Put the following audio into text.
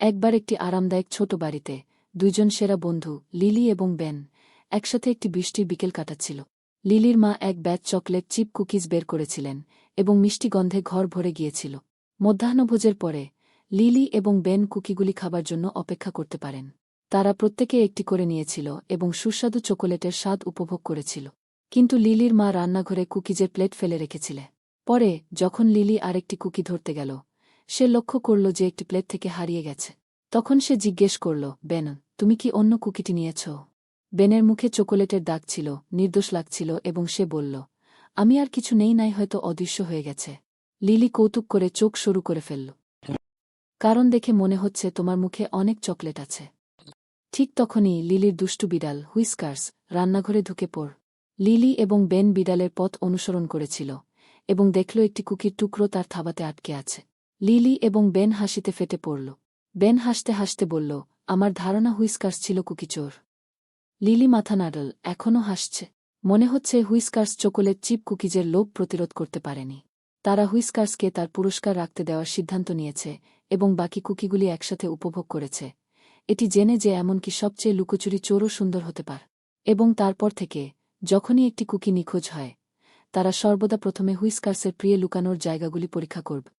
একবার একটি আরামদায়ক ছোট বাড়িতে দুইজন সেরা বন্ধু লিলি এবং বেন একসাথে একটি বৃষ্টির বিকেল কাটাচ্ছিল। লিলির মা এক ব্যাচ চকলেট চিপ কুকিজ বের করেছিলেন এবং মিষ্টি গন্ধে ঘর ভরে গিয়েছিল। মধ্যাহ্নভোজের পরে লিলি এবং বেন কুকিগুলি খাবার জন্য অপেক্ষা করতে পারেন। তারা প্রত্যেকে একটি করে নিয়েছিল এবং সুস্বাদু চকোলেটের স্বাদ উপভোগ করেছিল। কিন্তু লিলির মা রান্নাঘরে কুকিজের প্লেট ফেলে রেখেছিলে। পরে যখন লিলি আরেকটি কুকি ধরতে গেল, সে লক্ষ্য করল যে একটি প্লেট থেকে হারিয়ে গেছে। তখন সে জিজ্ঞেস করল, বেন, তুমি কি অন্য কুকিটি নিয়েছ? বেনের মুখে চকোলেটের দাগ ছিল, নির্দোষ লাগছিল এবং সে বলল, আমি আর কিছু নেই, নাই হয়তো অদৃশ্য হয়ে গেছে। লিলি কৌতুক করে চোখ সরু করে ফেলল। কারণ দেখে মনে হচ্ছে তোমার মুখে অনেক চকলেট আছে। ঠিক তখনই লিলির দুষ্টু বিড়াল হুইস্কার্স রান্নাঘরে ঢুকে পড়। লিলি এবং বেন বিড়ালের পথ অনুসরণ করেছিল এবং দেখল একটি কুকির টুকরো তার থাবাতে আটকে আছে। লিলি এবং বেন হাসিতে ফেটে পড়ল। বেন হাসতে হাসতে বলল, আমার ধারণা হুইস্কার্স ছিল কুকি চোর। লিলি মাথা নাড়ল, এখনও হাসছে। মনে হচ্ছে হুইস্কার্স চকোলেট চিপ কুকিজের লোভ প্রতিরোধ করতে পারেনি। তারা হুইস্কার্সকে তার পুরস্কার রাখতে দেওয়ার সিদ্ধান্ত নিয়েছে এবং বাকি কুকিগুলি একসাথে উপভোগ করেছে, এটি জেনে যে এমনকি সবচেয়ে লুকোচুরি চোরও সুন্দর হতে পারে। এবং তারপর থেকে যখনই একটি কুকি নিখোঁজ হয়, তারা সর্বদা প্রথমে হুইস্কার্সের প্রিয় লুকানোর জায়গাগুলি পরীক্ষা করবে।